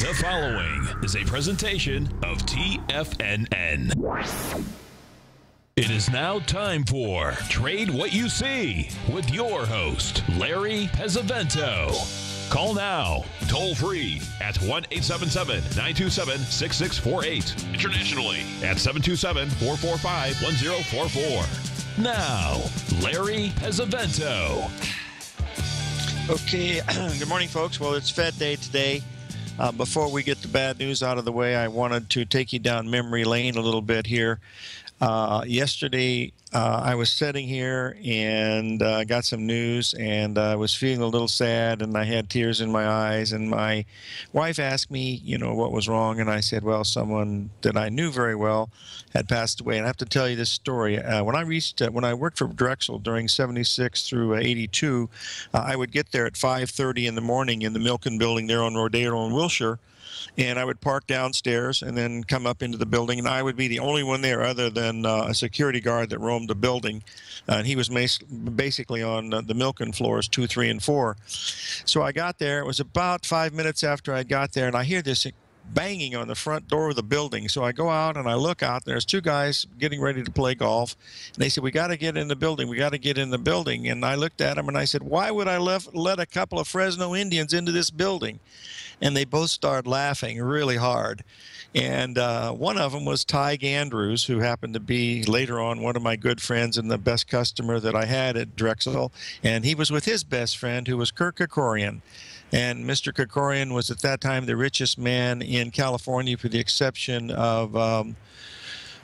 The following is a presentation of TFNN. It is now time for Trade What You See with your host, Larry Pesavento. Call now, toll free at 1-877-927-6648. Internationally at 727-445-1044. Now, Larry Pesavento. Okay, good morning, folks. Well, it's Fed Day today. Before we get the bad news out of the way, I wanted to take you down memory lane a little bit here. Yesterday, I was sitting here and got some news, and I was feeling a little sad, and I had tears in my eyes, and my wife asked me, what was wrong, and I said, well, someone that I knew very well had passed away. And I have to tell you this story. When I worked for Drexel during 76 through 82, I would get there at 5:30 in the morning in the Milken building there on Rodeo in Wilshire. And I would park downstairs and then come up into the building, and I would be the only one there other than a security guard that roamed the building. And he was basically on the Milken floors 2, 3, and 4. So I got there. It was about 5 minutes after I got there, and I hear this banging on the front door of the building. So I go out and I look out. There's two guys getting ready to play golf. And they said, we got to get in the building. We got to get in the building. And I looked at them and I said, why would I let a couple of Fresno Indians into this building? And they both started laughing really hard. And one of them was Tig Andrews, who happened to be later on one of my good friends and the best customer that I had at Drexel. And he was with his best friend, who was Kirk Kerkorian. And Mr. Kerkorian was at that time the richest man in California, for the exception of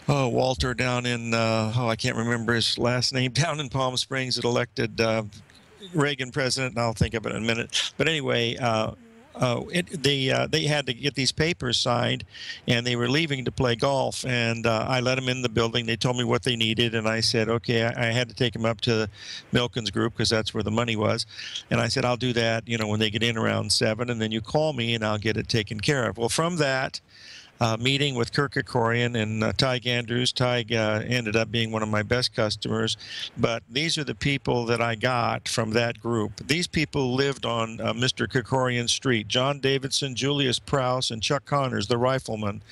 Walter down in, I can't remember his last name, down in Palm Springs that elected Reagan president, and I'll think of it in a minute. But anyway, they had to get these papers signed, and they were leaving to play golf, and I let them in the building. They told me what they needed, and I said, okay, I had to take them up to Milken's group because that's where the money was, and I said, I'll do that, when they get in around 7, and then you call me and I'll get it taken care of. Well, from that meeting with Kirk Kerkorian and Tig Andrews. Tig ended up being one of my best customers, but these are the people that I got from that group. These people lived on Mr. Kerkorian Street. John Davidson, Julius Prowse, and Chuck Connors, the rifleman,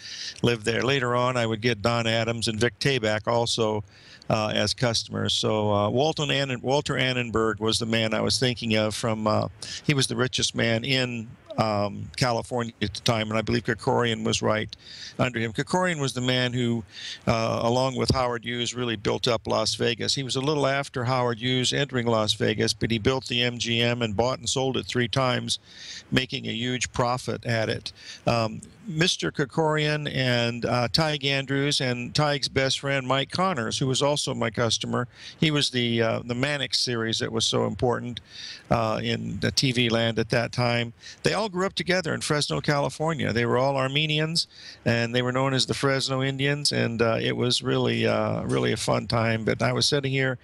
lived there. Later on, I would get Don Adams and Vic Tabak also as customers. So Walter Annenberg was the man I was thinking of from, he was the richest man in California at the time, and I believe Kerkorian was right under him. Kerkorian was the man who, along with Howard Hughes, really built up Las Vegas. He was a little after Howard Hughes entering Las Vegas, but he built the MGM and bought and sold it 3 times, making a huge profit at it. Mr. Kerkorian and Tig Andrews and Tig's best friend Mike Connors, who was also my customer. He was the Mannix series that was so important in the TV land at that time. They all grew up together in Fresno, California. They were all Armenians, and they were known as the Fresno Indians, and it was really a fun time. But I was sitting here,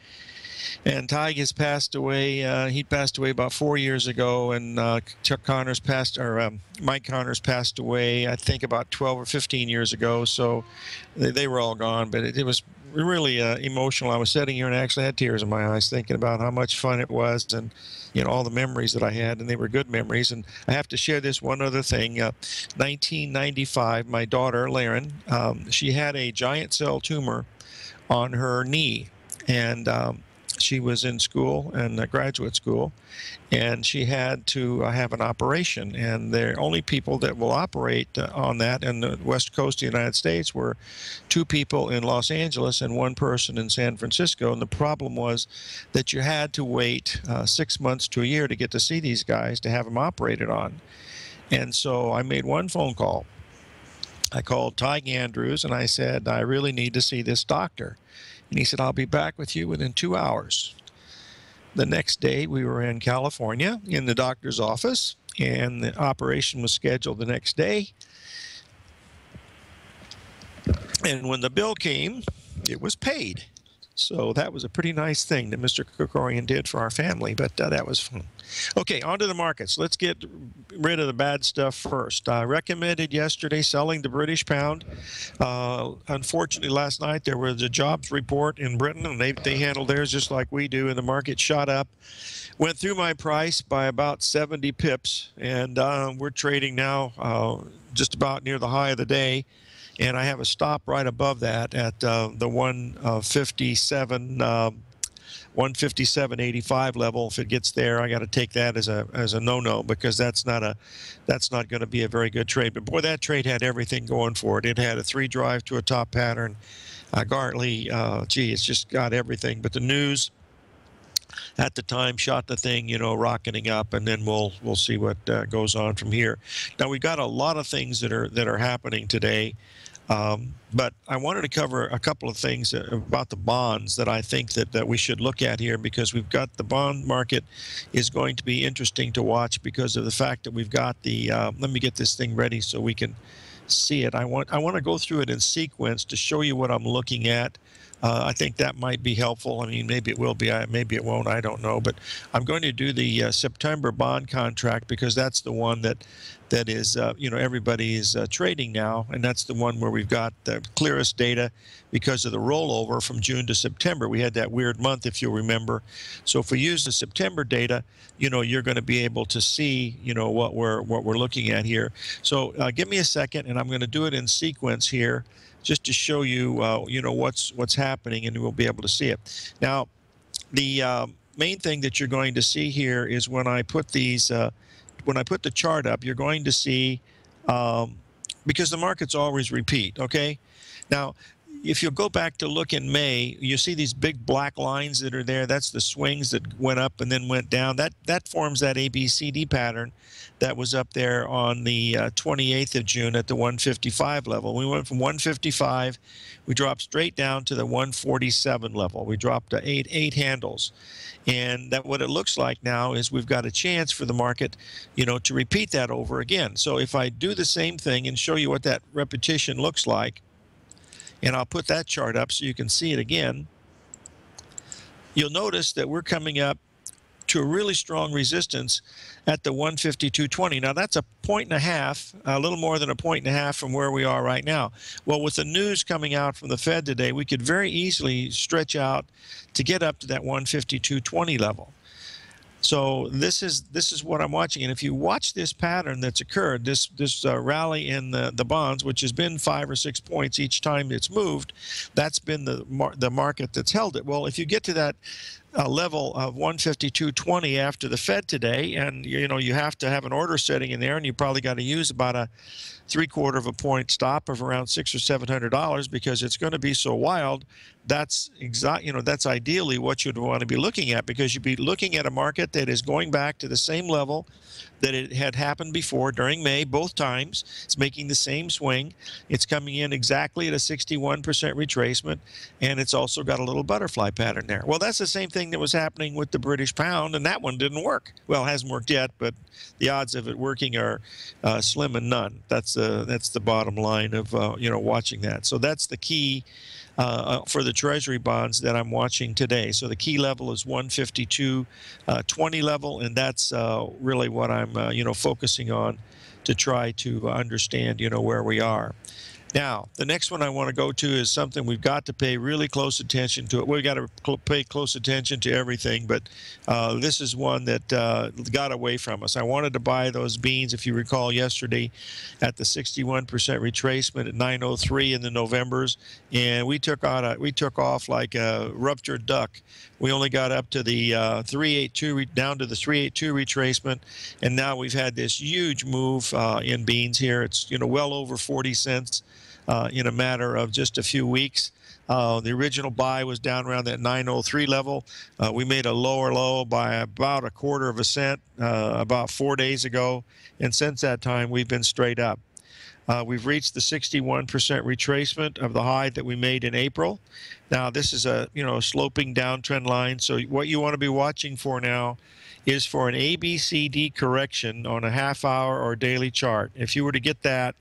and Tig has passed away. He passed away about 4 years ago, and Chuck Connors Mike Connors passed away, I think, about 12 or 15 years ago. So they were all gone, but it was really emotional. I was sitting here and actually had tears in my eyes thinking about how much fun it was, and all the memories that I had, and they were good memories. And I have to share this one other thing. 1995, my daughter, Laren, she had a giant cell tumor on her knee, and she was in school, and graduate school, and she had to have an operation. And the only people that will operate on that in the West Coast of the United States were 2 people in Los Angeles and 1 person in San Francisco. And the problem was that you had to wait 6 months to a year to get to see these guys to have them operated on. And so I made one phone call. I called Tig Andrews, and I said, I really need to see this doctor. And he said, I'll be back with you within 2 hours. The next day, we were in California in the doctor's office, and the operation was scheduled the next day. And when the bill came, it was paid. So that was a pretty nice thing that Mr. Krikorian did for our family, but that was fun. Okay, on to the markets. Let's get rid of the bad stuff first. I recommended yesterday selling the British pound. Unfortunately, last night there was a jobs report in Britain, and they handled theirs just like we do, and the market shot up. Went through my price by about 70 pips, and we're trading now just about near the high of the day. And I have a stop right above that at the 157.85 level. If it gets there, I got to take that as a no-no, because that's not going to be a very good trade. But boy, that trade had everything going for it. It had a 3 drive to a top pattern. Gartley, gee, it's just got everything. But the news at the time shot the thing, rocketing up, and then we'll see what goes on from here. Now we've got a lot of things that are happening today. But I wanted to cover a couple of things about the bonds that I think that we should look at here, because we've got the bond market is going to be interesting to watch because of the fact that we've got the let me get this thing ready so we can see it. I want to go through it in sequence to show you what I'm looking at. I think that might be helpful. I mean, maybe it will be, maybe it won't, I don't know. But I'm going to do the September bond contract, because that's the one that is, everybody is trading now, and that's the one where we've got the clearest data because of the rollover from June to September. We had that weird month, if you'll remember. So if we use the September data, you're going to be able to see, what we're looking at here. So give me a second, and I'm going to do it in sequence here, just to show you, what's happening, and we'll be able to see it. Now, the main thing that you're going to see here is when I put these, when I put the chart up, you're going to see, because the markets always repeat, okay? Now, if you go back to look in May, you see these big black lines that are there. That's the swings that went up and then went down. That forms that ABCD pattern that was up there on the 28th of June at the 155 level. We went from 155, we dropped straight down to the 147 level. We dropped to eight handles. And what it looks like now is we've got a chance for the market, to repeat that over again. So if I do the same thing and show you what that repetition looks like, and I'll put that chart up so you can see it again, you'll notice that we're coming up to a really strong resistance at the 152.20. Now that's a 1.5, a little more than a 1.5 from where we are right now. Well, with the news coming out from the Fed today, we could very easily stretch out to get up to that 152.20 level. So this is what I'm watching, and if you watch this pattern that's occurred, this rally in the bonds, which has been 5 or 6 points each time it's moved, that's been the market that's held it. Well, if you get to that level of 152.20 after the Fed today, and you have to have an order setting in there, and you probably got to use about a 3/4 of a point stop of around $600 or $700, because it's going to be so wild. That's that's ideally what you'd want to be looking at, because you'd be looking at a market that is going back to the same level that it had happened before during May, both times. It's making the same swing. It's coming in exactly at a 61% retracement, and it's also got a little butterfly pattern there. Well, that's the same thing that was happening with the British pound, and that one didn't work. Well, it hasn't worked yet, but the odds of it working are slim and none. That's the bottom line of watching that. So that's the key for the Treasury bonds that I'm watching today. So the key level is 152.20 level, and that's really what I'm focusing on to try to understand where we are. Now, the next one I want to go to is something we've got to pay really close attention to. We've got to pay close attention to everything, but this is one that got away from us. I wanted to buy those beans, if you recall, yesterday at the 61% retracement at 903 in the Novembers, and we took off like a ruptured duck. We only got up to the 382, down to the 382 retracement, and now we've had this huge move in beans here. It's well over 40 cents. In a matter of just a few weeks. The original buy was down around that 903 level. We made a lower low by about 1/4 cent about 4 days ago, and since that time we've been straight up. We've reached the 61% retracement of the high that we made in April. Now this is a sloping downtrend line, so what you want to be watching for now is for an ABCD correction on a half-hour or daily chart. If you were to get that,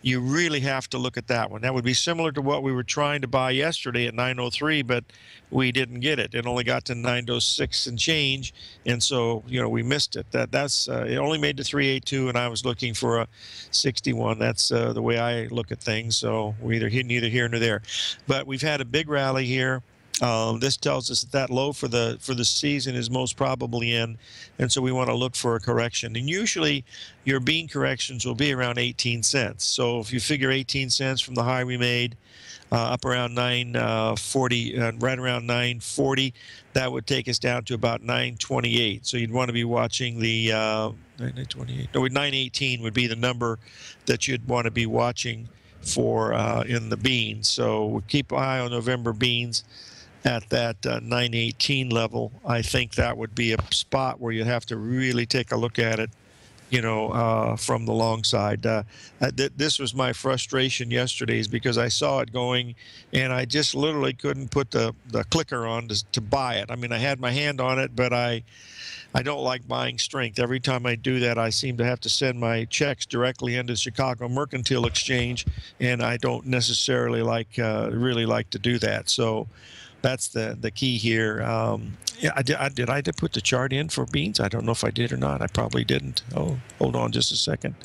you really have to look at that one. That would be similar to what we were trying to buy yesterday at 903, but we didn't get it. It only got to 906 and change, and so we missed it. That's it only made to 382, and I was looking for a 61. That's the way I look at things. So we neither here nor there. But we've had a big rally here. This tells us that low for the season is most probably in, and so we want to look for a correction. And usually your bean corrections will be around 18 cents. So if you figure 18 cents from the high we made up around 940, right around 940, that would take us down to about 928. So you'd want to be watching the 928. No, 918 would be the number that you'd want to be watching for in the beans. So we'll keep an eye on November beans at that 918 level. I think that would be a spot where you have to really take a look at it, from the long side. This was my frustration yesterday, is because I saw it going and I just literally couldn't put the clicker on to buy it. I mean, I had my hand on it, but I don't like buying strength. Every time I do that, I seem to have to send my checks directly into the Chicago Mercantile Exchange, and I don't necessarily really like to do that. So that's the key here. Yeah, did I put the chart in for beans? I don't know if I did or not. I probably didn't. Oh, hold on just a second.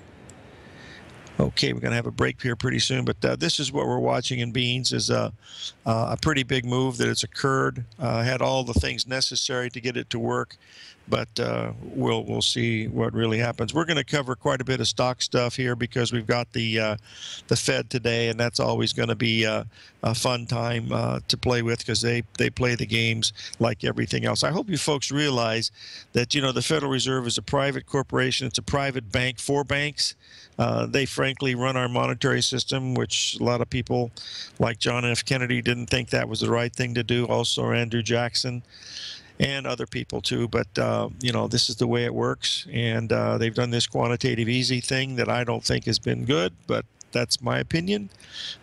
Okay, we're going to have a break here pretty soon, but this is what we're watching in beans, is a pretty big move that has occurred. Had all the things necessary to get it to work, but we'll see what really happens. We're going to cover quite a bit of stock stuff here because we've got the Fed today, and that's always going to be a fun time to play with, because they play the games like everything else. I hope you folks realize that the Federal Reserve is a private corporation. It's a private bank for banks. They frankly run our monetary system, which a lot of people like John F. Kennedy didn't think that was the right thing to do. Also Andrew Jackson and other people too. But this is the way it works, and they've done this quantitative easy thing that I don't think has been good, but that's my opinion.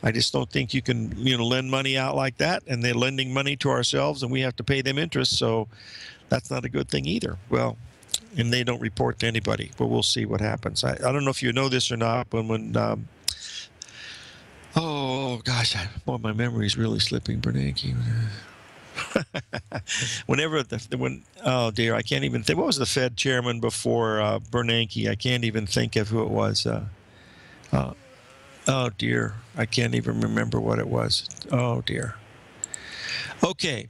I just don't think you can lend money out like that, and they're lending money to ourselves and we have to pay them interest, so that's not a good thing either. Well, and they don't report to anybody, but we'll see what happens. I don't know if you know this or not, but when oh gosh, boy, my memory is really slipping, Bernanke. Oh dear, I can't even think. What was the Fed chairman before Bernanke? I can't even think of who it was. Oh dear, I can't even remember what it was. Oh dear. Okay.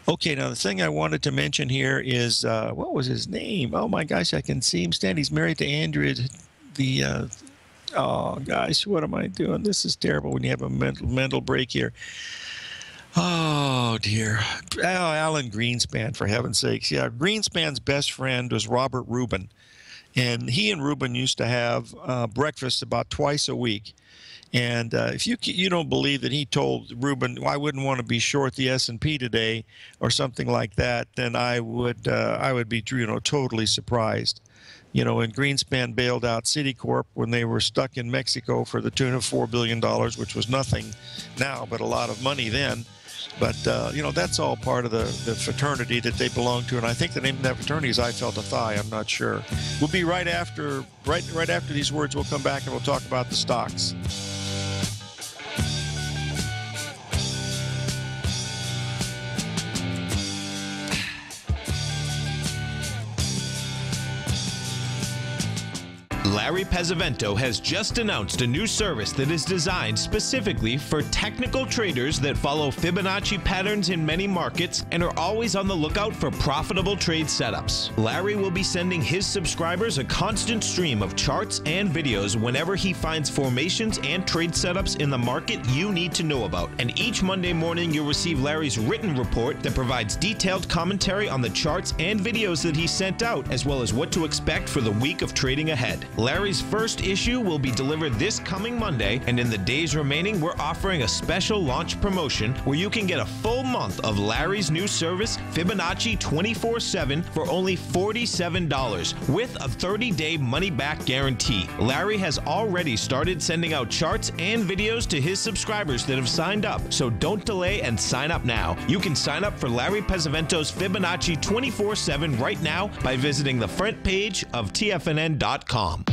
Okay, now the thing I wanted to mention here is, what was his name? Oh my gosh, I can see him stand. He's married to Andrea. Oh gosh, what am I doing? This is terrible when you have a mental break here. Oh dear. Oh, Alan Greenspan, for heaven's sakes. Yeah, Greenspan's best friend was Robert Rubin. And he and Rubin used to have breakfast about twice a week. And if you don't believe that he told Rubin, well, I wouldn't want to be short the S&P today or something like that, then I would be totally surprised. When Greenspan bailed out Citicorp when they were stuck in Mexico for the tune of $4 billion, which was nothing now, but a lot of money then. But, that's all part of the fraternity that they belong to. And I think the name of that fraternity is I Felt a Thigh. I'm not sure. We'll be right after these words. We'll come back and we'll talk about the stocks. Larry Pesavento has just announced a new service that is designed specifically for technical traders that follow Fibonacci patterns in many markets and are always on the lookout for profitable trade setups. Larry will be sending his subscribers a constant stream of charts and videos whenever he finds formations and trade setups in the market you need to know about. And each Monday morning you'll receive Larry's written report that provides detailed commentary on the charts and videos that he sent out, as well as what to expect for the week of trading ahead. Larry's first issue will be delivered this coming Monday, and in the days remaining, we're offering a special launch promotion where you can get a full month of Larry's new service, Fibonacci 24/7, for only $47 with a 30-day money-back guarantee. Larry has already started sending out charts and videos to his subscribers that have signed up, so don't delay and sign up now. You can sign up for Larry Pesavento's Fibonacci 24/7 right now by visiting the front page of TFNN.com.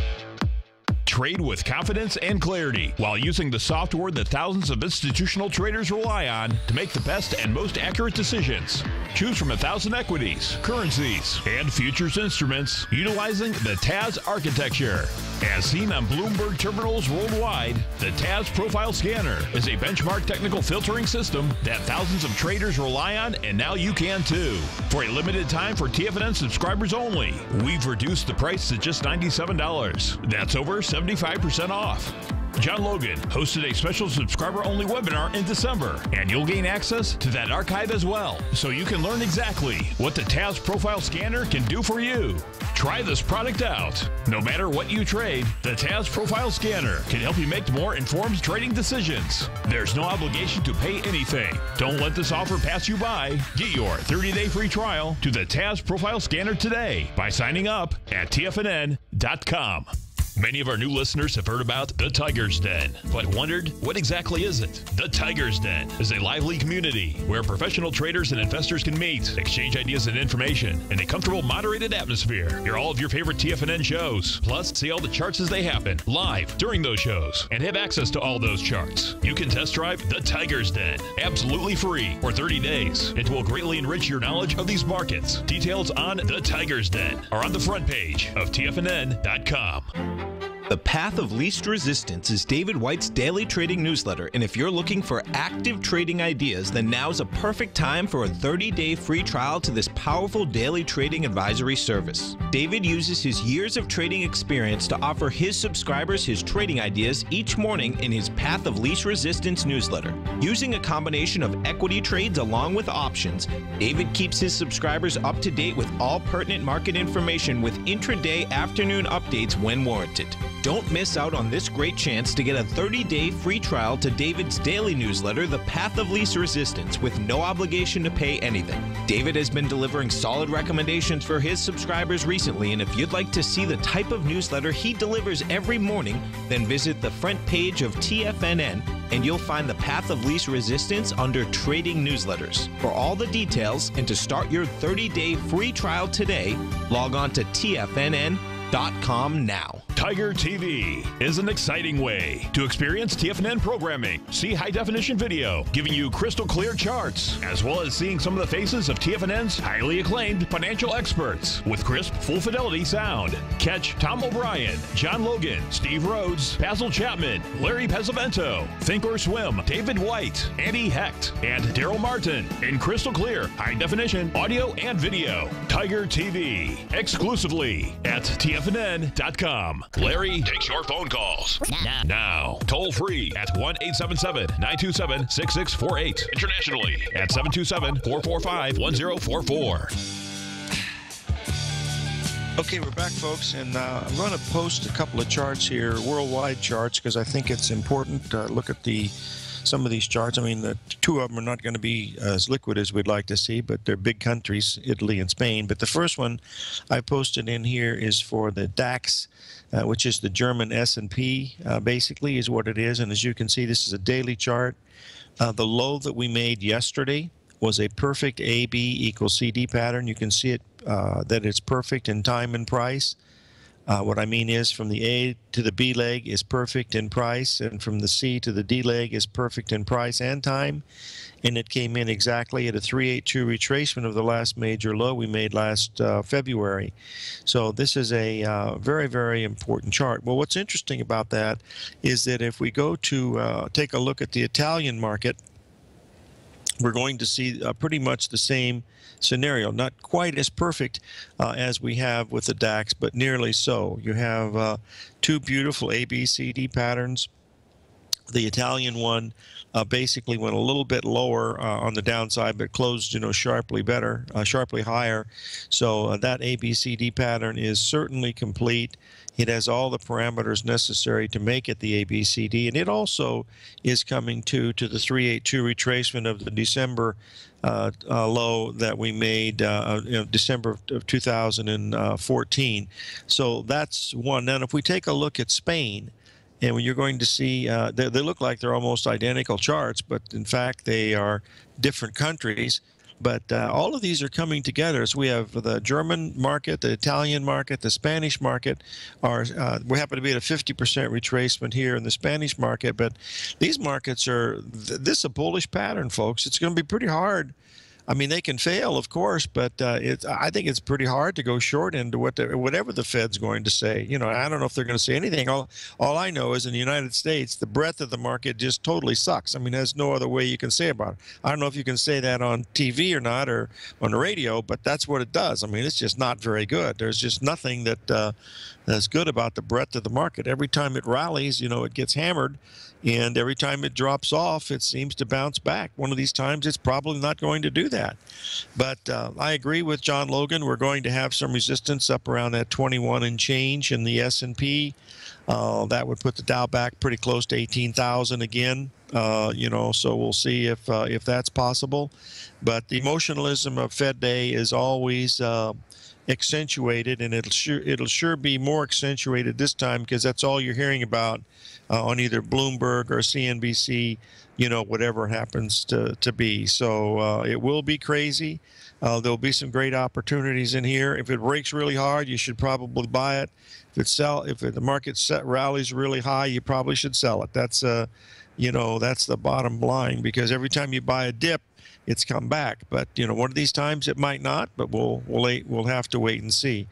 Trade with confidence and clarity while using the software that thousands of institutional traders rely on to make the best and most accurate decisions. Choose from 1,000 equities, currencies, and futures instruments utilizing the TAS architecture. As seen on Bloomberg terminals worldwide, the TAS Profile Scanner is a benchmark technical filtering system that thousands of traders rely on, and now you can too. For a limited time for TFNN subscribers only, we've reduced the price to just $97. That's over 75% off. John Logan hosted a special subscriber-only webinar in December, and you'll gain access to that archive as well, so you can learn exactly what the TAS Profile Scanner can do for you. Try this product out. No matter what you trade, the TAS Profile Scanner can help you make more informed trading decisions. There's no obligation to pay anything. Don't let this offer pass you by. Get your 30-day free trial to the TAS Profile Scanner today by signing up at TFNN.com. Many of our new listeners have heard about the Tiger's Den, but wondered, what exactly is it? The Tiger's Den is a lively community where professional traders and investors can meet, exchange ideas and information in a comfortable, moderated atmosphere. Hear all of your favorite TFNN shows, plus see all the charts as they happen live during those shows, and have access to all those charts. You can test drive the Tiger's Den absolutely free for 30 days. It will greatly enrich your knowledge of these markets. Details on the Tiger's Den are on the front page of TFNN.com. The Path of Least Resistance is David White's daily trading newsletter, and if you're looking for active trading ideas, then now's a perfect time for a 30-day free trial to this powerful daily trading advisory service. David uses his years of trading experience to offer his subscribers his trading ideas each morning in his Path of Least Resistance newsletter. Using a combination of equity trades along with options, David keeps his subscribers up to date with all pertinent market information with intraday afternoon updates when warranted. Don't miss out on this great chance to get a 30-day free trial to David's daily newsletter, The Path of Least Resistance, with no obligation to pay anything. David has been delivering solid recommendations for his subscribers recently, and if you'd like to see the type of newsletter he delivers every morning, then visit the front page of TFNN, and you'll find The Path of Least Resistance under Trading Newsletters. For all the details and to start your 30-day free trial today, log on to TFNN.com now. Tiger TV is an exciting way to experience TFNN programming. See high-definition video, giving you crystal clear charts, as well as seeing some of the faces of TFNN's highly acclaimed financial experts with crisp, full-fidelity sound. Catch Tom O'Brien, John Logan, Steve Rhodes, Basil Chapman, Larry Pesavento, Think or Swim, David White, Andy Hecht, and Daryl Martin in crystal clear, high-definition audio and video. Tiger TV, exclusively at TFNN.com. Larry takes your phone calls now. Toll free at 1-877-927-6648. Internationally at 727-445-1044. Okay, we're back, folks, and I'm going to post a couple of charts here, worldwide charts, because I think it's important to look at some of these charts. I mean, the two of them are not going to be as liquid as we'd like to see, but they're big countries, Italy and Spain. But the first one I posted in here is for the DAX, which is the German S&P, basically, is what it is. And as you can see, this is a daily chart. The low that we made yesterday was a perfect AB equals CD pattern. You can see it, that it's perfect in time and price. What I mean is from the A to the B leg is perfect in price, and from the C to the D leg is perfect in price and time. And it came in exactly at a 382 retracement of the last major low we made last February. So this is a very, very important chart. Well, what's interesting about that is that if we go to take a look at the Italian market, we're going to see pretty much the same scenario. Not quite as perfect as we have with the DAX, but nearly so. You have two beautiful ABCD patterns. The Italian one basically went a little bit lower on the downside, but closed, sharply better, sharply higher. So that ABCD pattern is certainly complete. It has all the parameters necessary to make it the ABCD, and it also is coming to the 382 retracement of the December low that we made December of 2014. So that's one. Now, if we take a look at Spain, and you're going to see they look like they're almost identical charts, but in fact they are different countries. But all of these are coming together. So we have the German market, the Italian market, the Spanish market. We happen to be at a 50% retracement here in the Spanish market. But these markets are, this is a bullish pattern, folks. It's going to be pretty hard. I mean, they can fail, of course, but I think it's pretty hard to go short into whatever the Fed's going to say. You know, I don't know if they're going to say anything. All I know is in the United States, the breadth of the market just totally sucks. I mean, there's no other way you can say about it. I don't know if you can say that on TV or not, or on the radio, but that's what it does. I mean, it's just not very good. There's just nothing that's good about the breadth of the market. Every time it rallies, you know, it gets hammered. And every time it drops off, it seems to bounce back. One of these times, it's probably not going to do that. But I agree with John Logan. We're going to have some resistance up around that 21 and change in the S&P. That would put the Dow back pretty close to 18,000 again. You know, so we'll see if that's possible. But the emotionalism of Fed Day is always accentuated, and it'll sure be more accentuated this time, because that's all you're hearing about on either Bloomberg or CNBC, you know, whatever it happens to be. So it will be crazy. There'll be some great opportunities in here. If it breaks really hard, you should probably buy it. If the market rallies really high, you probably should sell it. That's you know, that's the bottom line, because every time you buy a dip, it's come back. But you know, one of these times it might not. But we'll have to wait and see.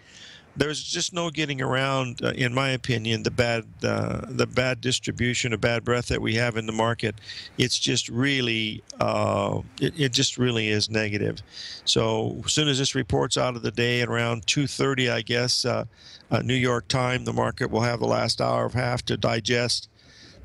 There's just no getting around, in my opinion, the bad distribution of bad breath that we have in the market. It's just really, it just really is negative. So as soon as this report's out of the day at around 2:30, I guess, New York time, the market will have the last hour of half to digest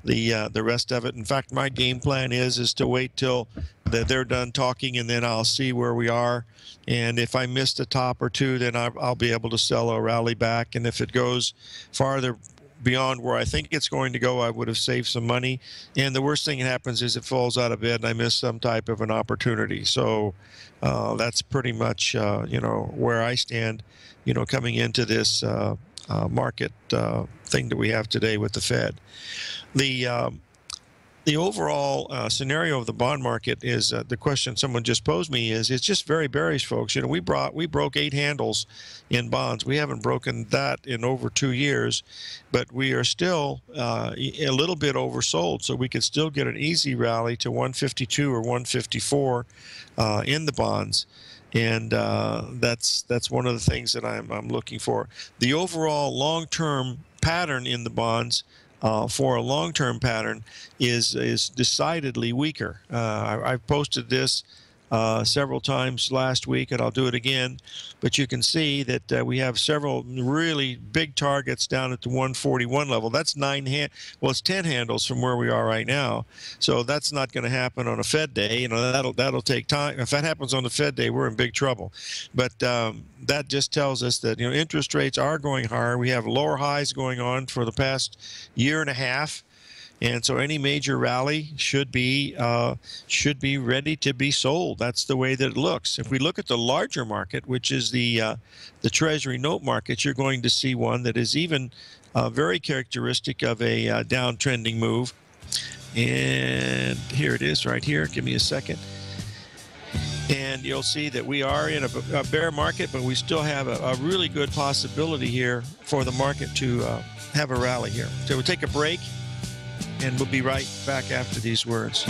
the rest of it. In fact, my game plan is to wait till they're done talking, and then I'll see where we are. And if I missed a top or two, then I'll be able to sell or rally back. And if it goes farther beyond where I think it's going to go, I would have saved some money. And the worst thing that happens is it falls out of bed and I miss some type of an opportunity. So that's pretty much, you know, where I stand, you know, coming into this market thing that we have today with the Fed. The overall scenario of the bond market is the question someone just posed me is it's just very bearish, folks. You know, we broke 8 handles in bonds. We haven't broken that in over 2 years, but we are still a little bit oversold. So we could still get an easy rally to 152 or 154 in the bonds. And that's one of the things that I'm looking for. The overall long-term pattern in the bonds, for a long-term pattern, is decidedly weaker. I've posted this several times last week, and I'll do it again. But you can see that we have several really big targets down at the 141 level. That's it's 10 handles from where we are right now. So that's not going to happen on a Fed day. You know, that'll take time. If that happens on the Fed day, we're in big trouble. But that just tells us that, you know, interest rates are going higher. We have lower highs going on for the past year and a half. And so any major rally should be ready to be sold. That's the way that it looks. If we look at the larger market, which is the Treasury note market, you're going to see one that is even very characteristic of a downtrending move. And here it is right here. Give me a second. And you'll see that we are in a bear market, but we still have a really good possibility here for the market to have a rally here. So we'll take a break, and we'll be right back after these words.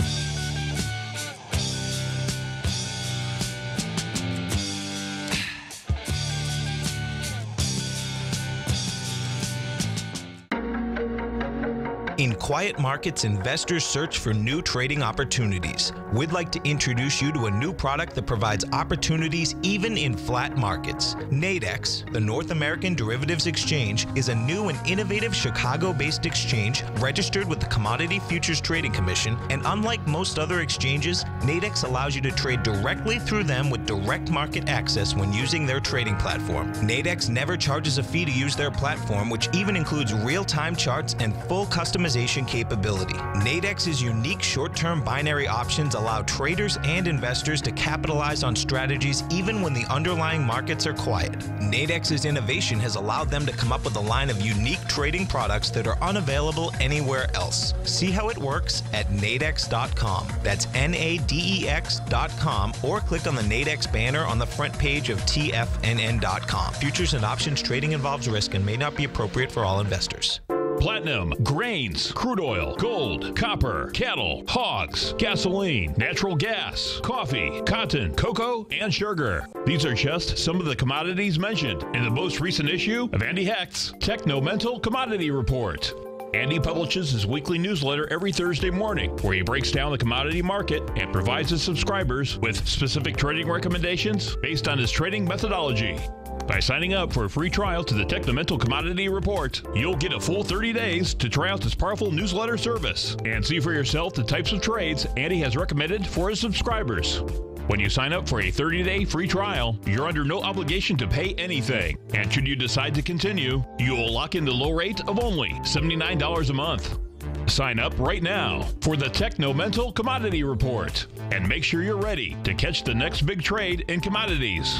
In quiet markets, investors search for new trading opportunities. We'd like to introduce you to a new product that provides opportunities even in flat markets. Nadex, the North American Derivatives Exchange, is a new and innovative Chicago-based exchange registered with the Commodity Futures Trading Commission, and unlike most other exchanges, Nadex allows you to trade directly through them with direct market access when using their trading platform. Nadex never charges a fee to use their platform, which even includes real-time charts and full customization customization capability. Nadex's unique short-term binary options allow traders and investors to capitalize on strategies even when the underlying markets are quiet. Nadex's innovation has allowed them to come up with a line of unique trading products that are unavailable anywhere else. See how it works at nadex.com. That's NADEX.com, or click on the Nadex banner on the front page of TFNN.com. Futures and options trading involves risk and may not be appropriate for all investors. Platinum, grains, crude oil, gold, copper, cattle, hogs, gasoline, natural gas, coffee, cotton, cocoa, and sugar. These are just some of the commodities mentioned in the most recent issue of Andy Hecht's Techno-Mental Commodity Report. Andy publishes his weekly newsletter every Thursday morning, where he breaks down the commodity market and provides his subscribers with specific trading recommendations based on his trading methodology. By signing up for a free trial to the Techno-Mental Commodity Report, you'll get a full 30 days to try out this powerful newsletter service and see for yourself the types of trades Andy has recommended for his subscribers. When you sign up for a 30-day free trial, you're under no obligation to pay anything. And should you decide to continue, you'll lock in the low rate of only $79 a month. Sign up right now for the Techno-Mental Commodity Report and make sure you're ready to catch the next big trade in commodities.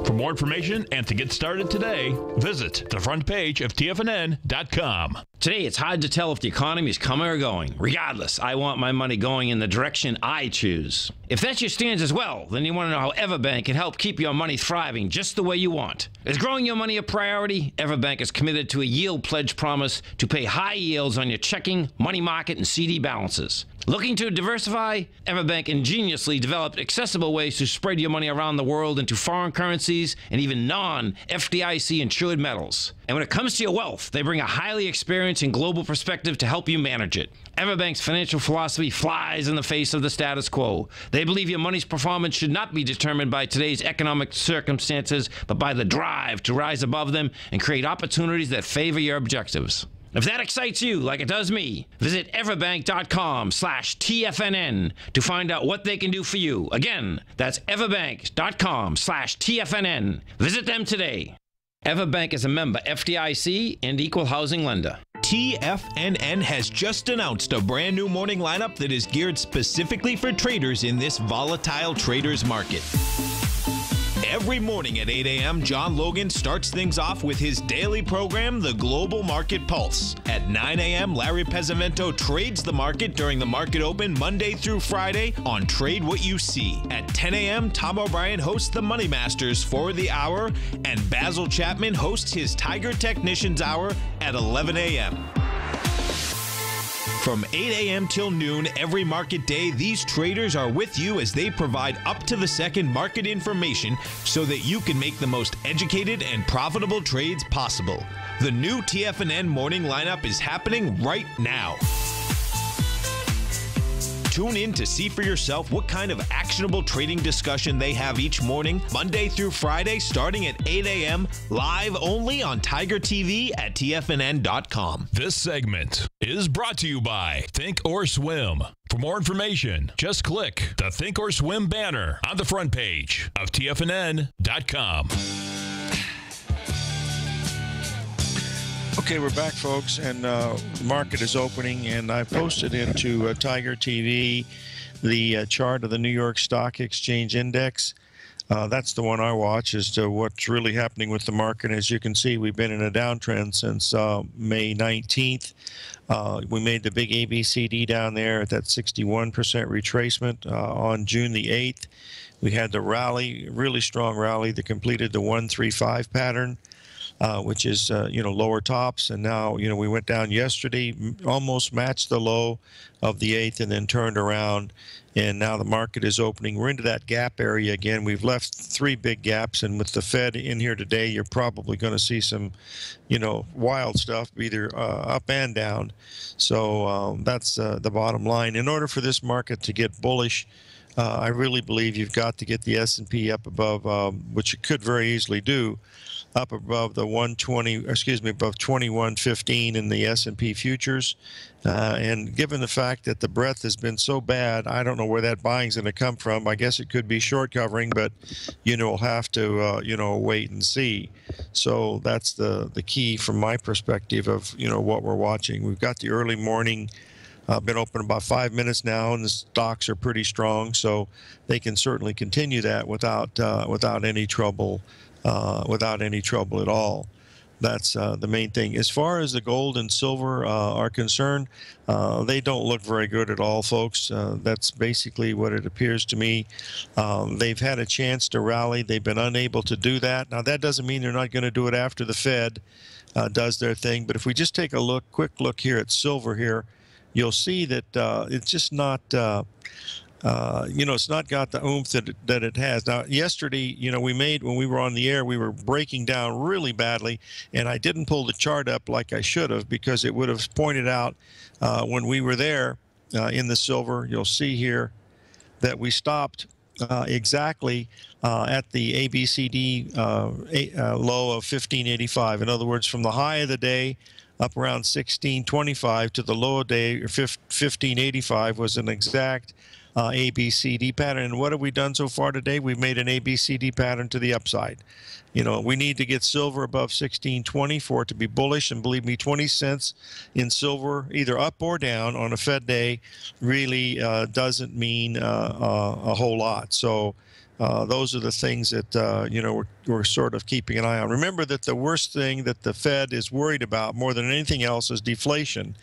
For more information and to get started today, visit the front page of TFNN.com. Today, it's hard to tell if the economy is coming or going. Regardless, I want my money going in the direction I choose. If that's your stance as well, then you want to know how Everbank can help keep your money thriving just the way you want. Is growing your money a priority? Everbank is committed to a yield pledge promise to pay high yields on your checking, money market, and CD balances. Looking to diversify? Everbank ingeniously developed accessible ways to spread your money around the world into foreign currencies and even non-FDIC insured metals. And when it comes to your wealth, they bring a highly experienced and global perspective to help you manage it. Everbank's financial philosophy flies in the face of the status quo. They believe your money's performance should not be determined by today's economic circumstances, but by the drive to rise above them and create opportunities that favor your objectives. If that excites you like it does me, visit everbank.com/TFNN to find out what they can do for you. Again, that's everbank.com/TFNN. Visit them today. Everbank is a member FDIC and equal housing lender. TFNN has just announced a brand new morning lineup that is geared specifically for traders in this volatile traders market. Every morning at 8 a.m., John Logan starts things off with his daily program, The Global Market Pulse. At 9 a.m., Larry Pesavento trades the market during the market open Monday through Friday on Trade What You See. At 10 a.m., Tom O'Brien hosts the Money Masters for the hour, and Basil Chapman hosts his Tiger Technicians Hour at 11 a.m. From 8 a.m. till noon every market day, these traders are with you as they provide up-to-the-second market information so that you can make the most educated and profitable trades possible. The new TFNN morning lineup is happening right now. Tune in to see for yourself what kind of actionable trading discussion they have each morning, Monday through Friday, starting at 8 a.m., live only on Tiger TV at TFNN.com. This segment is brought to you by Think or Swim. For more information, just click the Think or Swim banner on the front page of TFNN.com. Okay, we're back, folks, and the market is opening, and I posted into Tiger TV the chart of the New York Stock Exchange Index. That's the one I watch as to what's really happening with the market. As you can see, we've been in a downtrend since May 19th. We made the big ABCD down there at that 61% retracement on June the 8th. We had the rally, really strong rally that completed the 135 pattern. Which is, lower tops. And now, we went down yesterday, almost matched the low of the 8th and then turned around. And now the market is opening. We're into that gap area again. We've left 3 big gaps. And with the Fed in here today, you're probably going to see some, wild stuff, either up and down. So that's the bottom line. In order for this market to get bullish, I really believe you've got to get the S&P up above, which it could very easily do, up above the 120, excuse me, above 2115 in the S&P futures. And given the fact that the breadth has been so bad, I don't know where that buying's going to come from. I guess it could be short covering, but we'll have to wait and see. So that's the key from my perspective of what we're watching. We've got the early morning. Been open about 5 minutes now, and the stocks are pretty strong, so they can certainly continue that without any trouble, at all. That's the main thing. As far as the gold and silver are concerned, they don't look very good at all, folks. That's basically what it appears to me. They've had a chance to rally. They've been unable to do that. Now, that doesn't mean they're not going to do it after the Fed does their thing. But if we just take a quick look here at silver here, you'll see that it's just not, it's not got the oomph that it has. Now, yesterday, when we were on the air, we were breaking down really badly, and I didn't pull the chart up like I should have, because it would have pointed out when we were there in the silver. You'll see here that we stopped exactly at the ABCD low of 1585. In other words, from the high of the day up around 1625 to the low of day, 1585, was an exact ABCD pattern. And what have we done so far today? We've made an ABCD pattern to the upside. We need to get silver above 1620 for it to be bullish, and believe me, 20 cents in silver, either up or down on a Fed day, really doesn't mean a whole lot. So those are the things that we're sort of keeping an eye on. Remember that the worst thing that the Fed is worried about more than anything else is deflation.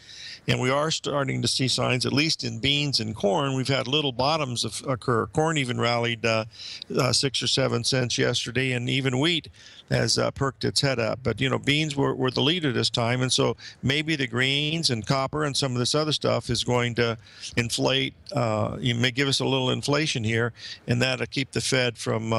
And we are starting to see signs, at least in beans and corn. We've had little bottoms occur. Corn even rallied 6 or 7 cents yesterday, and even wheat has perked its head up. But, beans were the leader this time, and so maybe the greens and copper and some of this other stuff is going to inflate. It may give us a little inflation here, and that'll keep the Fed from,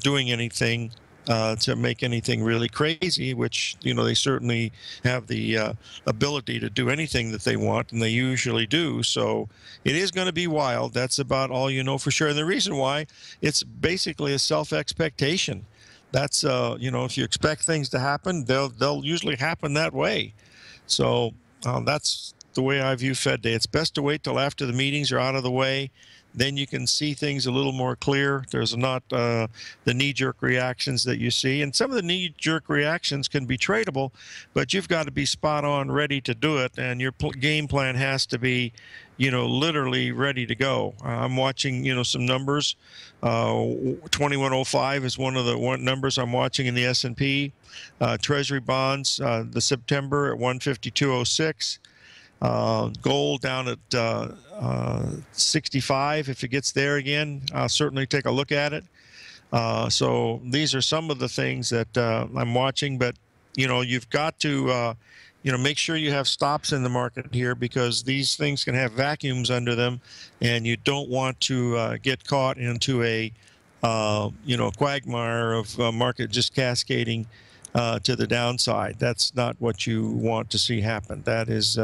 doing anything to make anything really crazy, which, they certainly have the ability to do anything that they want, and they usually do. So it is going to be wild. That's about all for sure. And the reason why, it's basically a self-expectation. That's, if you expect things to happen, they'll usually happen that way. So that's the way I view Fed Day. It's best to wait till after the meetings are out of the way. Then you can see things a little more clear. There's not the knee-jerk reactions that you see. And some of the knee-jerk reactions can be tradable, but you've got to be spot on, ready to do it. And your game plan has to be, literally ready to go. I'm watching, some numbers. 2105 is one of the numbers I'm watching in the S&P. Treasury bonds, the September at 152.06. Gold down at 65. If it gets there again, I'll certainly take a look at it. So these are some of the things that I'm watching. But, you've got to, make sure you have stops in the market here, because these things can have vacuums under them, and you don't want to get caught into a, quagmire of market just cascading to the downside. That's not what you want to see happen. That is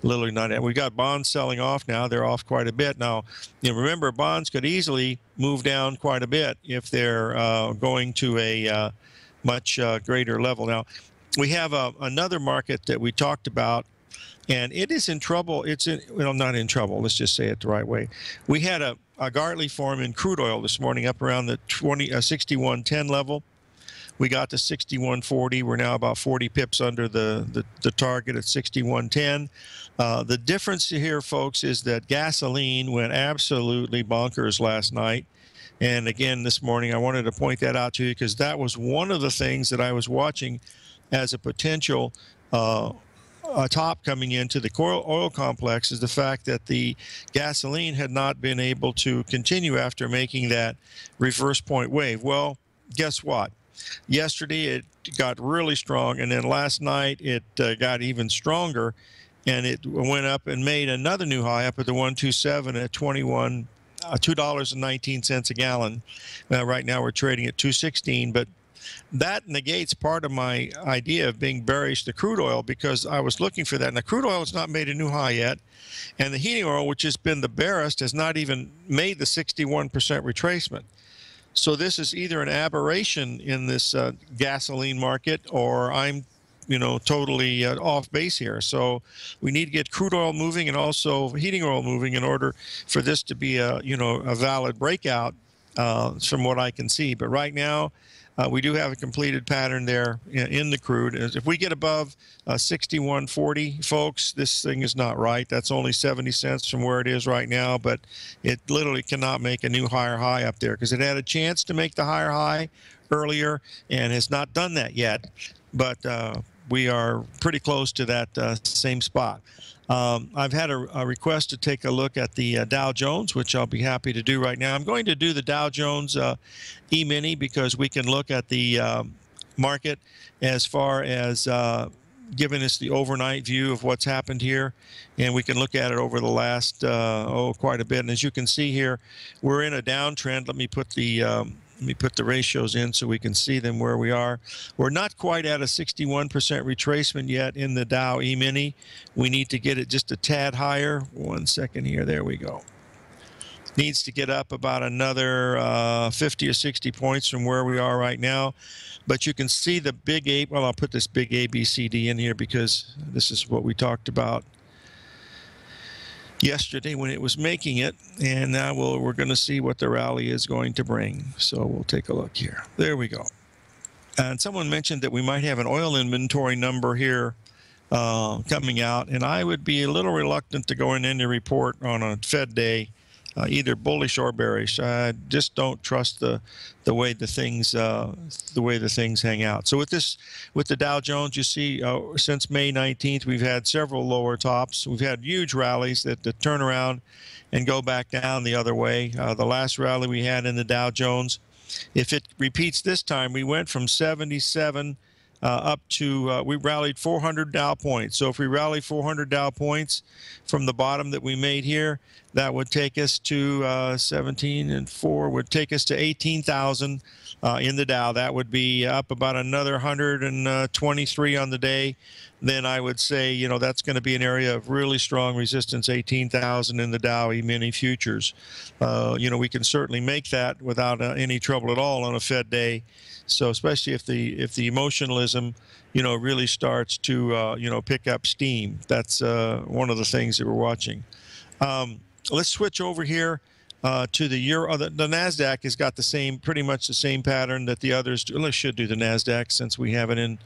literally not it. We got bonds selling off now. They're off quite a bit. Now, remember, bonds could easily move down quite a bit if they're going to a much greater level. Now, we have another market that we talked about, and it is in trouble. Not in trouble. Let's just say it the right way. We had a Gartley form in crude oil this morning up around the 61.10 level. We got to 61.40. We're now about 40 pips under the target at 61.10. The difference here, folks, is that gasoline went absolutely bonkers last night. And again, this morning, I wanted to point that out to you, because that was one of the things that I was watching as a potential top coming into the oil complex, is the fact that the gasoline had not been able to continue after making that reverse point wave. Well, guess what? Yesterday it got really strong, and then last night it got even stronger, and it went up and made another new high up at the 127 at $2.19 a gallon. Right now we're trading at 216, but that negates part of my idea of being bearish to crude oil, because I was looking for that. Now, crude oil has not made a new high yet, and the heating oil, which has been the bearish, has not even made the 61% retracement. So this is either an aberration in this gasoline market, or I'm totally off base here. So we need to get crude oil moving and also heating oil moving in order for this to be a valid breakout from what I can see. But right now, we do have a completed pattern there in the crude. If we get above 61.40, folks, this thing is not right. That's only 70 cents from where it is right now, but it literally cannot make a new higher high up there because it had a chance to make the higher high earlier and has not done that yet. But we are pretty close to that same spot. I've had a request to take a look at the Dow Jones, which I'll be happy to do right now. I'm going to do the Dow Jones E-mini because we can look at the market as far as giving us the overnight view of what's happened here, and we can look at it over the last quite a bit. And as you can see here, we're in a downtrend. Let me put the ratios in so we can see them where we are. We're not quite at a 61% retracement yet in the Dow E-mini. We need to get it just a tad higher. 1 second here. There we go. Needs to get up about another 50 or 60 points from where we are right now. But you can see the big A. Well, I'll put this big ABCD in here because this is what we talked about yesterday when it was making it, and now we're going to see what the rally is going to bring. So we'll take a look here. There we go. And someone mentioned that we might have an oil inventory number here coming out, and I would be a little reluctant to go in any report on a Fed day, either bullish or bearish. I just don't trust the way the things hang out. So with the Dow Jones, you see since May 19th, we've had several lower tops. We've had huge rallies that turn around and go back down the other way. The last rally we had in the Dow Jones, if it repeats this time, we went from 77 up to we rallied 400 Dow points. So if we rally 400 Dow points from the bottom that we made here, that would take us to 17 and 4 would take us to 18,000 in the Dow. That would be up about another 123 on the day. Then I would say, that's going to be an area of really strong resistance, 18,000 in the Dow E-mini futures. We can certainly make that without any trouble at all on a Fed day. So especially if the emotionalism, really starts to, pick up steam. That's one of the things that we're watching. Let's switch over here to the euro. The NASDAQ has got pretty much the same pattern that the others do. Let's should do the NASDAQ since we have it in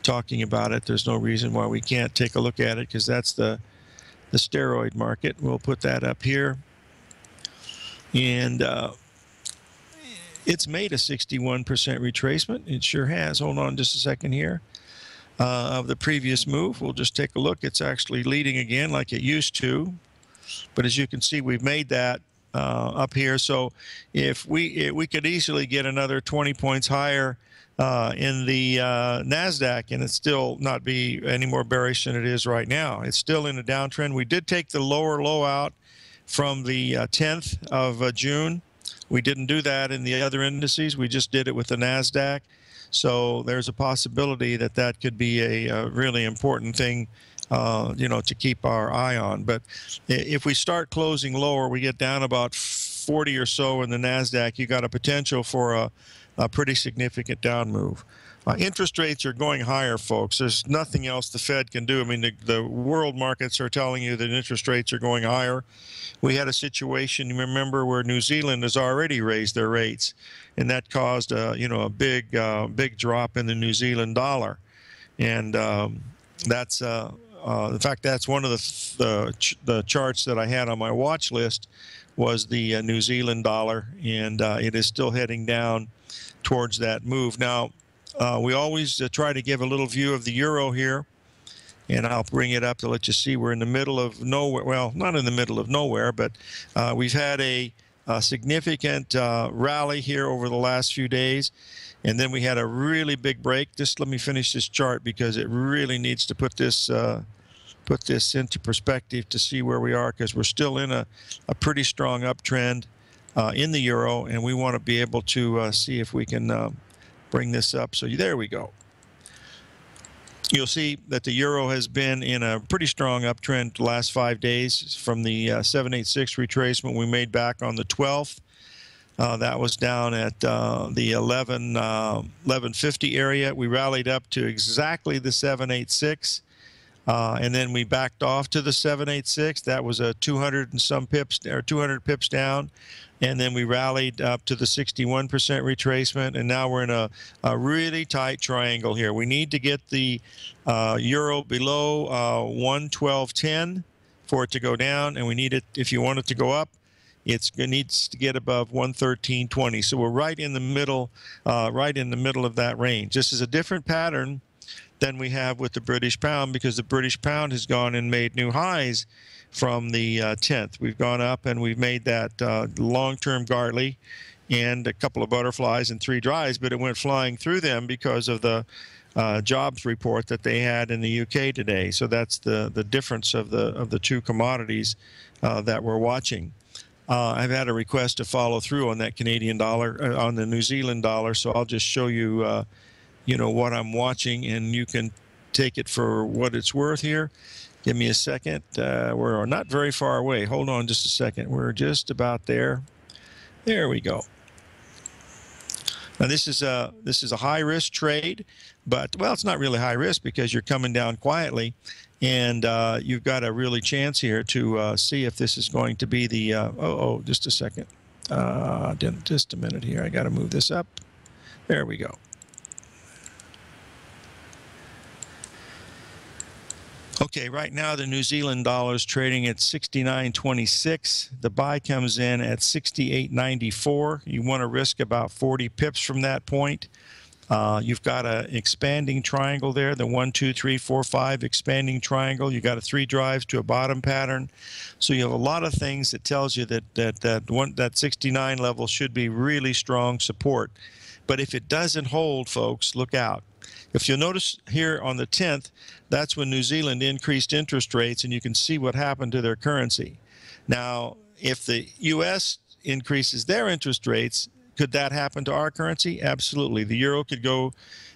talking about it. There's no reason why we can't take a look at it because that's the steroid market. We'll put that up here. And it's made a 61% retracement. It sure has. Hold on just a second here. Of the previous move, we'll just take a look. It's actually leading again like it used to. But as you can see, we've made that up here. So if we could easily get another 20 points higher in the NASDAQ, and it still not be any more bearish than it is right now. It's still in a downtrend. We did take the lower low out from the 10th of June. We didn't do that in the other indices. We just did it with the NASDAQ. So there's a possibility that that could be a really important thing, to keep our eye on. But if we start closing lower, we get down about 40 or so in the NASDAQ, you got a potential for a pretty significant down move. Interest rates are going higher, folks. There's nothing else the Fed can do. I mean, the world markets are telling you that interest rates are going higher. We had a situation, you remember, where New Zealand has already raised their rates, and that caused a big drop in the New Zealand dollar. And that's in fact, that's one of the charts that I had on my watch list was the New Zealand dollar, and it is still heading down towards that move. Now, we always try to give a little view of the euro here, and I'll bring it up to let you see we're in the middle of nowhere. Well, not in the middle of nowhere, but we've had a significant rally here over the last few days, and then we had a really big break. Just let me finish this chart because it really needs to put this into perspective to see where we are, because we're still in a pretty strong uptrend in the euro, and we want to be able to see if we can bring this up. So there we go. You'll see that the euro has been in a pretty strong uptrend the last 5 days from the 786 retracement we made back on the 12th. That was down at the 1150 area. We rallied up to exactly the 786. And then we backed off to the 786. That was a 200 and some pips, or 200 pips down. And then we rallied up to the 61% retracement. And now we're in a really tight triangle here. We need to get the euro below 112.10 for it to go down. And we need it, if you want it to go up, it needs to get above 113.20. So we're right in the middle of that range. This is a different pattern than we have with the British pound, because the British pound has gone and made new highs from the 10th. We've gone up and we've made that long-term Gartley and a couple of butterflies and 3 dries, but it went flying through them because of the jobs report that they had in the UK today. So that's the difference of the two commodities that we're watching. I've had a request to follow through on that Canadian dollar, on the New Zealand dollar, so I'll just show you you know, what I'm watching, and you can take it for what it's worth here. Give me a second. We're not very far away. Hold on just a second. We're just about there. There we go. Now this is a high risk trade, but well, it's not really high risk because you're coming down quietly, and you've got a really chance here to see if this is going to be the. Just a second. Just a minute here. I got to move this up. There we go. Okay, right now the New Zealand dollar is trading at 69.26. The buy comes in at 68.94. You want to risk about 40 pips from that point. You've got an expanding triangle there, the 1, 2, 3, 4, 5 expanding triangle. You got a 3 drives to a bottom pattern. So you have a lot of things that tells you that 69 level should be really strong support. But if it doesn't hold, folks, look out. If you'll notice here on the 10th, that's when New Zealand increased interest rates, and you can see what happened to their currency. Now, if the U.S. increases their interest rates, could that happen to our currency? Absolutely. The euro could go,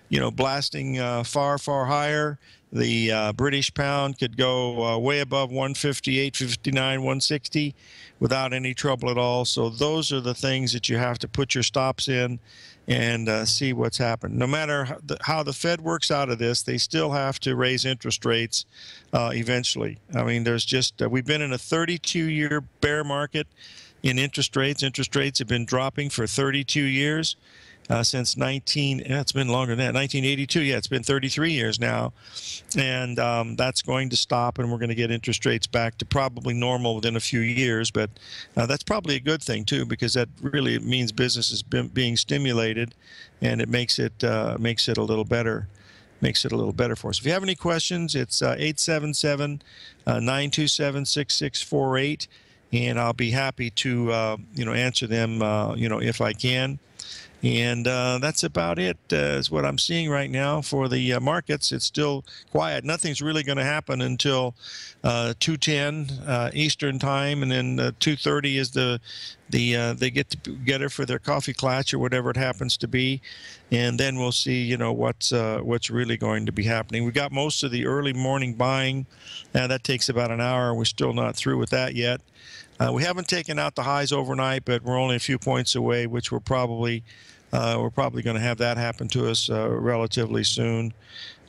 you know, blasting far, far higher. The British pound could go way above 158, 59, 160 without any trouble at all. So those are the things that you have to put your stops in and see what's happened. No matter how the Fed works out of this, they still have to raise interest rates eventually. I mean, there's just we've been in a 32-year bear market in interest rates. Interest rates have been dropping for 32 years. Since it's been longer than that, 1982. Yeah, it's been 33 years now. And that's going to stop, and we're going to get interest rates back to probably normal within a few years. But that's probably a good thing, too, because that really means business is being stimulated, and it makes it a little better. Makes it a little better for us. If you have any questions, it's 877-927-6648, and I'll be happy to answer them if I can. And that's about it, is what I'm seeing right now for the markets. It's still quiet. Nothing's really going to happen until 2:10 Eastern time, and then 2:30 is they get together for their coffee clutch or whatever it happens to be, and then we'll see what's really going to be happening. We got most of the early morning buying. That takes about an hour. We're still not through with that yet. We haven't taken out the highs overnight, but we're only a few points away, which we're probably going to have that happen to us relatively soon,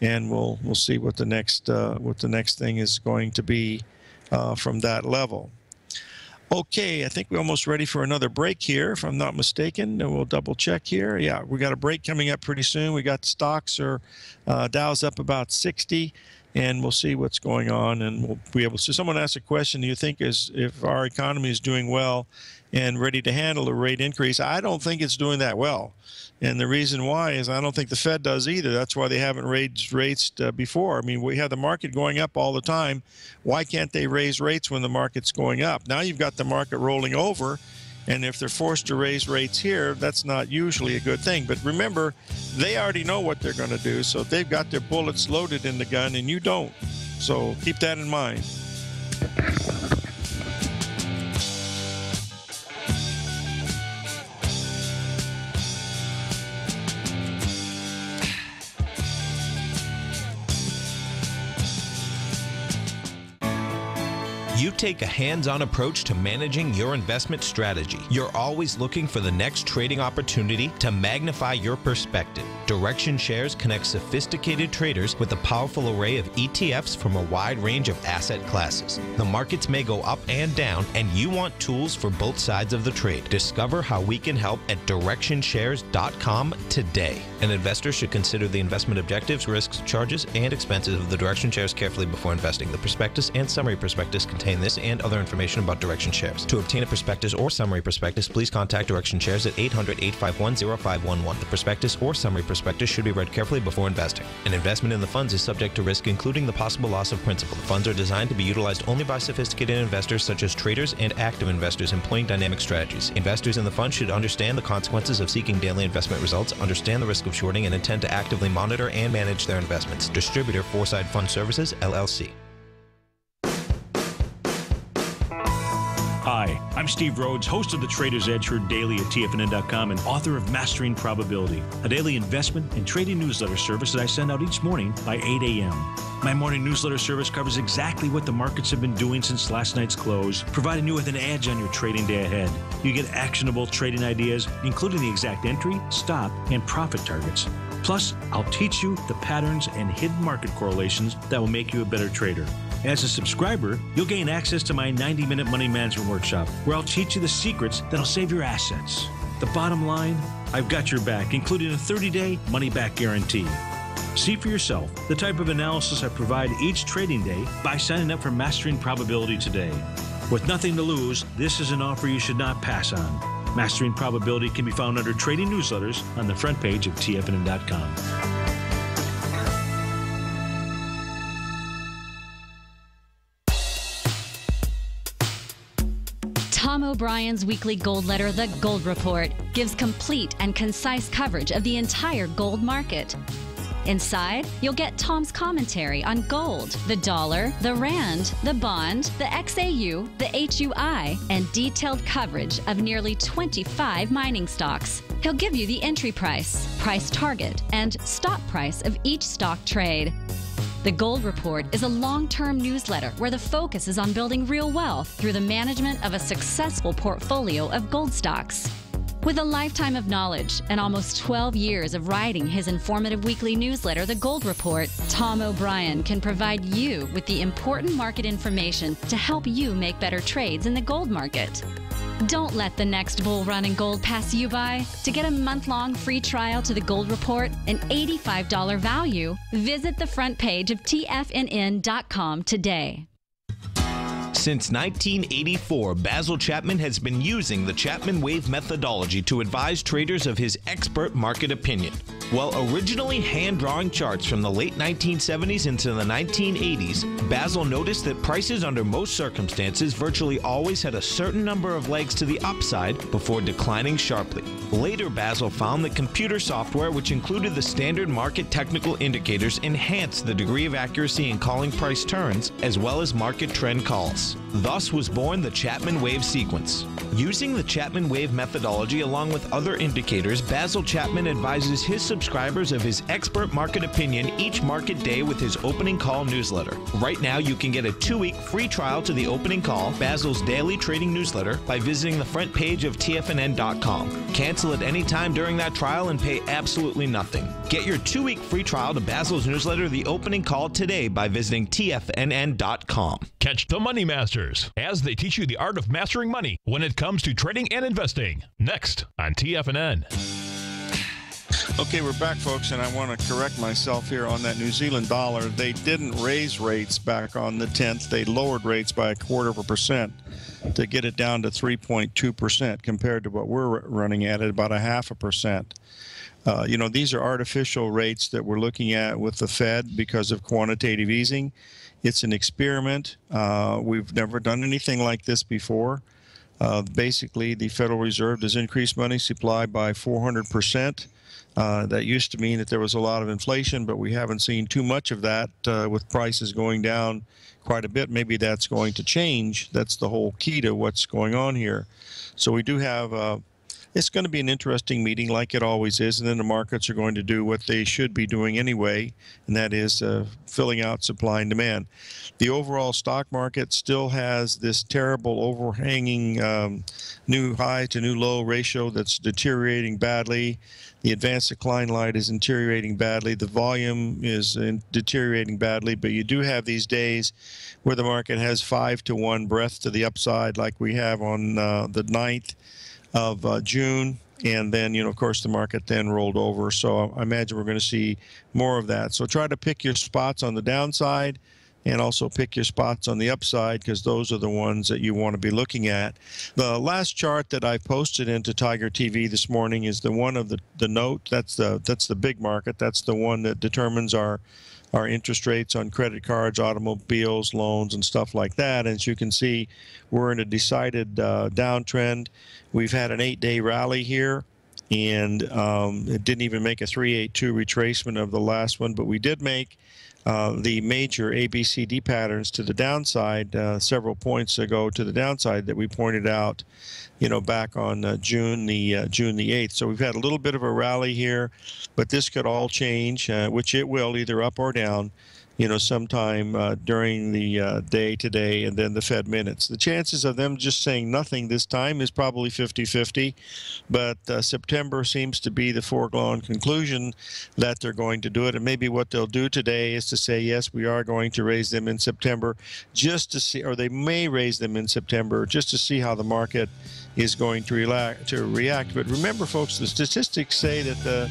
and we'll see what the next thing is going to be from that level. Okay, I think we're almost ready for another break here, if I'm not mistaken. And we'll double check here. Yeah, we got a break coming up pretty soon. We got stocks or Dow's up about 60. And we'll see what's going on, and we'll be able to. Someone asked a question: do you think if our economy is doing well and ready to handle a rate increase? I don't think it's doing that well, and the reason why is I don't think the Fed does either. That's why they haven't raised rates before. I mean, we have the market going up all the time. Why can't they raise rates when the market's going up? Now you've got the market rolling over. And if they're forced to raise rates here, that's not usually a good thing. But remember, they already know what they're going to do, so they've got their bullets loaded in the gun, and you don't. So keep that in mind. You take a hands-on approach to managing your investment strategy. You're always looking for the next trading opportunity to magnify your perspective. Direction Shares connects sophisticated traders with a powerful array of ETFs from a wide range of asset classes. The markets may go up and down, and you want tools for both sides of the trade. Discover how we can help at DirectionShares.com today. An investor should consider the investment objectives, risks, charges, and expenses of the Direction Shares carefully before investing. The prospectus and summary prospectus contain this and other information about Direction Shares. To obtain a prospectus or summary prospectus, please contact Direction Shares at 800-851-0511. The prospectus or summary prospectus should be read carefully before investing. An investment in the funds is subject to risk, including the possible loss of principal. The funds are designed to be utilized only by sophisticated investors such as traders and active investors employing dynamic strategies. Investors in the fund should understand the consequences of seeking daily investment results, understand the risk of shorting, and intend to actively monitor and manage their investments. Distributor Foreside Fund Services, LLC. Hi, I'm Steve Rhodes, host of the Trader's Edge heard daily at TFNN.com and author of Mastering Probability, a daily investment and trading newsletter service that I send out each morning by 8 a.m. My morning newsletter service covers exactly what the markets have been doing since last night's close, providing you with an edge on your trading day ahead. You get actionable trading ideas, including the exact entry, stop, and profit targets. Plus, I'll teach you the patterns and hidden market correlations that will make you a better trader. As a subscriber, you'll gain access to my 90-minute money management workshop, where I'll teach you the secrets that'll save your assets. The bottom line, I've got your back, including a 30-day money-back guarantee. See for yourself the type of analysis I provide each trading day by signing up for Mastering Probability today. With nothing to lose, this is an offer you should not pass on. Mastering Probability can be found under Trading Newsletters on the front page of TFNN.com. Tom O'Brien's weekly gold letter, The Gold Report, gives complete and concise coverage of the entire gold market. Inside, you'll get Tom's commentary on gold, the dollar, the rand, the bond, the XAU, the HUI, and detailed coverage of nearly 25 mining stocks. He'll give you the entry price, price target, and stop price of each stock trade. The Gold Report is a long-term newsletter where the focus is on building real wealth through the management of a successful portfolio of gold stocks. With a lifetime of knowledge and almost 12 years of writing his informative weekly newsletter, The Gold Report, Tom O'Brien can provide you with the important market information to help you make better trades in the gold market. Don't let the next bull run in gold pass you by. To get a month-long free trial to The Gold Report, an $85 value, visit the front page of TFNN.com today. Since 1984, Basil Chapman has been using the Chapman Wave methodology to advise traders of his expert market opinion. While originally hand-drawing charts from the late 1970s into the 1980s, Basil noticed that prices under most circumstances virtually always had a certain number of legs to the upside before declining sharply. Later, Basil found that computer software, which included the standard market technical indicators, enhanced the degree of accuracy in calling price turns, as well as market trend calls. Thus was born the Chapman Wave sequence. Using the Chapman Wave methodology along with other indicators, Basil Chapman advises his subscribers of his expert market opinion each market day with his opening call newsletter. Right now, you can get a 2-week free trial to the opening call, Basil's daily trading newsletter, by visiting the front page of TFNN.com. Cancel at any time during that trial and pay absolutely nothing. Get your 2-week free trial to Basil's newsletter, The Opening Call, today by visiting TFNN.com. Catch the Money Masters as they teach you the art of mastering money when it comes to trading and investing. Next on TFNN. Okay, we're back, folks, and I want to correct myself here on that New Zealand dollar. They didn't raise rates back on the 10th. They lowered rates by 0.25% to get it down to 3.2% compared to what we're running at about 0.5%. You know, these are artificial rates that we're looking at with the Fed because of quantitative easing. It's an experiment. We've never done anything like this before. Basically, the Federal Reserve does increase money supply by 400%. That used to mean that there was a lot of inflation, but we haven't seen too much of that with prices going down quite a bit. Maybe that's going to change. That's the whole key to what's going on here. So we do have it's going to be an interesting meeting like it always is, and then the markets are going to do what they should be doing anyway, and that is filling out supply and demand. The overall stock market still has this terrible overhanging new high to new low ratio that's deteriorating badly. The advanced decline line is deteriorating badly. The volume is deteriorating badly, but you do have these days where the market has 5-to-1 breadth to the upside, like we have on the 9th of June. And then, of course, the market then rolled over. So I imagine we're going to see more of that. So try to pick your spots on the downside and also pick your spots on the upside, because those are the ones that you want to be looking at. The last chart that I posted into Tiger TV this morning is the one of the note. That's the big market. That's the one that determines our interest rates on credit cards, automobiles, loans, and stuff like that. As you can see, we're in a decided downtrend. We've had an 8-day rally here, and it didn't even make a 382 retracement of the last one, but we did make the major ABCD patterns to the downside several points ago to the downside that we pointed out, back on June the 8th. So we've had a little bit of a rally here, but this could all change, which it will, either up or down, sometime during the day today and then the Fed minutes. The chances of them just saying nothing this time is probably 50-50, but September seems to be the foregone conclusion that they're going to do it. And maybe what they'll do today is to say, yes, we are going to raise them in September, just to see, or they may raise them in September just to see how the market is going to react. But remember, folks, the statistics say that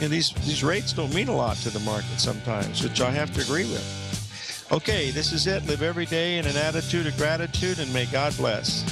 these rates don't mean a lot to the market sometimes, which I have to agree with. Okay, this is it. Live every day in an attitude of gratitude, and may God bless.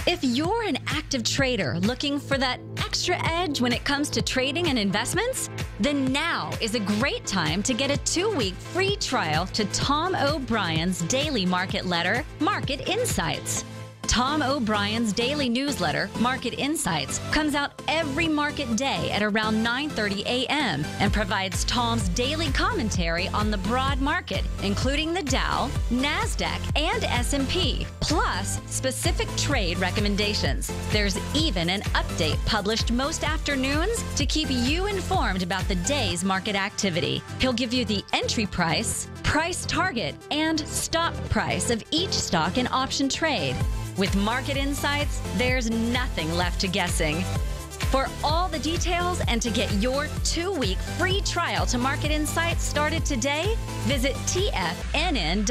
If you're an active trader looking for that extra edge when it comes to trading and investments, then now is a great time to get a 2-week free trial to Tom O'Brien's daily market letter, Market Insights. Tom O'Brien's daily newsletter, Market Insights, comes out every market day at around 9:30 a.m. and provides Tom's daily commentary on the broad market, including the Dow, NASDAQ, and S&P, plus specific trade recommendations. There's even an update published most afternoons to keep you informed about the day's market activity. He'll give you the entry price, price target, and stop price of each stock and option trade. With Market Insights, there's nothing left to guessing. For all the details and to get your 2-week free trial to Market Insights started today, visit TFNN.com.